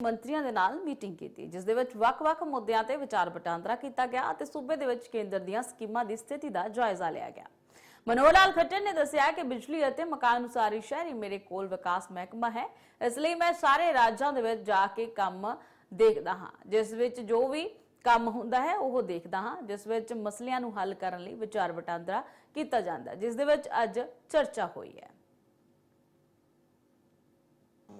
ਮੰਤਰੀਆਂ ਦੇ ਨਾਲ ਮੀਟਿੰਗ ਕੀਤੀ ਜਿਸ ਦੇ ਵਿੱਚ ਵੱਖ-ਵੱਖ ਮੁੱਦਿਆਂ ਤੇ ਵਿਚਾਰ ਵਟਾਂਦਰਾ ਕੀਤਾ ਗਿਆ ਅਤੇ ਸੂਬੇ ਦੇ ਵਿੱਚ ਕੇਂਦਰ ਦੀਆਂ ਸਕੀਮਾਂ ਦੀ ਸਥਿਤੀ ਦਾ ਜਾਇਜ਼ਾ ਲਿਆ ਗਿਆ। मनोहर लाल खट्टर ने दस्सिया कि बिजली और मकान उसारी शहरी मेरे कोल विकास महकमा है, इसलिए मैं सारे राज्यों के विच जाके काम देखदा हां, जिस विच जो भी काम हुंदा है वो देखदा हां, जिस विच मसलियां नूं हल करन लई विचार वटांदरा कीता जांदा, जिस दे विच अज चर्चा हुई है।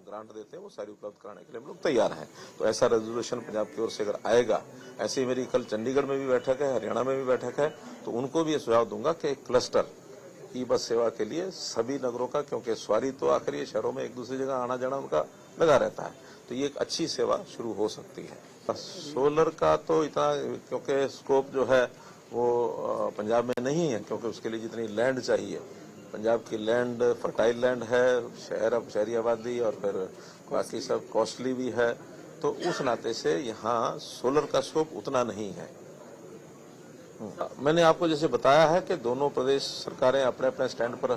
ग्रांट देते हैं वो सारी उपलब्ध कराने के लिए हम लोग तैयार हैं। तो ऐसा रेजोल्यूशन पंजाब की ओर से अगर आएगा, ऐसे ही मेरी कल चंडीगढ़ में भी बैठक है, हरियाणा में भी बैठक है, तो उनको भी ये सुझाव दूंगा कि क्लस्टर ई बस सेवा के लिए सभी नगरों का, क्योंकि सवारी तो आखिर ये शहरों में एक दूसरी जगह आना जाना उनका लगा रहता है, तो ये एक अच्छी सेवा शुरू हो सकती है। सोलर का तो इतना, क्योंकि स्कोप जो है वो पंजाब में नहीं है, क्योंकि उसके लिए जितनी लैंड चाहिए, पंजाब की लैंड फर्टाइल लैंड है, शहरी आबादी और फिर बाकी सब कॉस्टली भी है, तो उस नाते से यहाँ सोलर का स्कोप उतना नहीं है। मैंने आपको जैसे बताया है कि दोनों प्रदेश सरकारें अपने अपने स्टैंड पर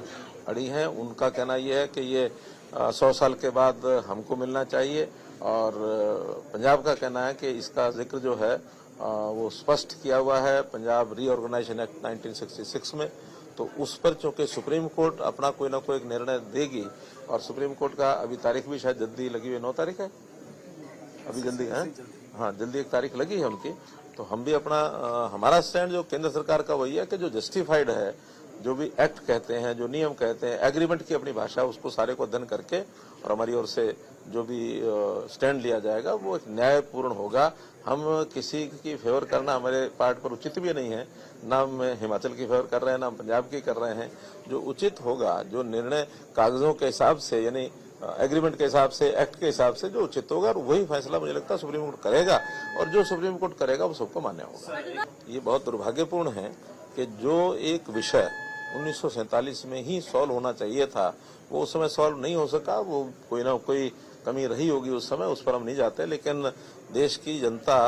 अड़ी हैं। उनका कहना यह है कि ये 100 साल के बाद हमको मिलना चाहिए, और पंजाब का कहना है कि इसका जिक्र जो है वो स्पष्ट किया हुआ है पंजाब रीऑर्गेनाइजेशन एक्ट 1966 में। तो उस पर चूंकि सुप्रीम कोर्ट अपना कोई ना कोई निर्णय देगी, और सुप्रीम कोर्ट का अभी तारीख भी शायद जल्दी लगी हुई, 9 तारीख है अभी, जल्दी है, हाँ जल्दी एक तारीख लगी है उनकी। तो हम भी अपना हमारा स्टैंड जो केंद्र सरकार का वही है कि जो जस्टिफाइड है, जो भी एक्ट कहते हैं, जो नियम कहते हैं, एग्रीमेंट की अपनी भाषा, उसको सारे को अध्ययन करके और हमारी ओर से जो भी स्टैंड लिया जाएगा वो एक न्यायपूर्ण होगा। हम किसी की फेवर करना हमारे पार्ट पर उचित भी नहीं है, ना हम हिमाचल की फेवर कर रहे हैं, ना हम पंजाब की कर रहे हैं। जो उचित होगा, जो निर्णय कागजों के हिसाब से, यानी एग्रीमेंट के हिसाब से, एक्ट के हिसाब से जो उचित होगा, और वही फैसला मुझे लगता है सुप्रीम कोर्ट करेगा, और जो सुप्रीम कोर्ट करेगा वो सबको मान्य होगा। ये बहुत दुर्भाग्यपूर्ण है कि जो एक विषय 1947 में ही सॉल्व होना चाहिए था, वो उस समय सॉल्व नहीं हो सका। वो कोई ना कोई कमी रही होगी उस समय, उस पर हम नहीं जाते, लेकिन देश की जनता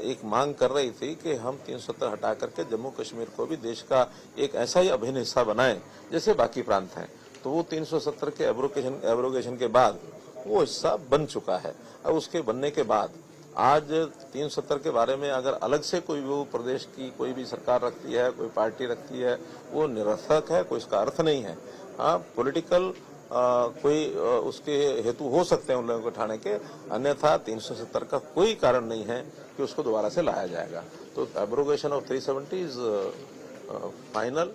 एक मांग कर रही थी कि हम 370 हटा करके जम्मू कश्मीर को भी देश का एक ऐसा ही अभिन्न हिस्सा बनाएं जैसे बाकी प्रांत हैं। तो वो 370 के एब्रोगेशन के बाद वो हिस्सा बन चुका है। अब उसके बनने के बाद आज 370 के बारे में अगर अलग से कोई वो प्रदेश की कोई भी सरकार रखती है, कोई पार्टी रखती है, वो निरर्थक है, कोई इसका अर्थ नहीं है। हाँ, पॉलिटिकल कोई उसके हेतु हो सकते हैं उन लोगों को उठाने के, अन्यथा 370 का कोई कारण नहीं है कि उसको दोबारा से लाया जाएगा। तो एब्रोगेशन ऑफ 370 इज फाइनल।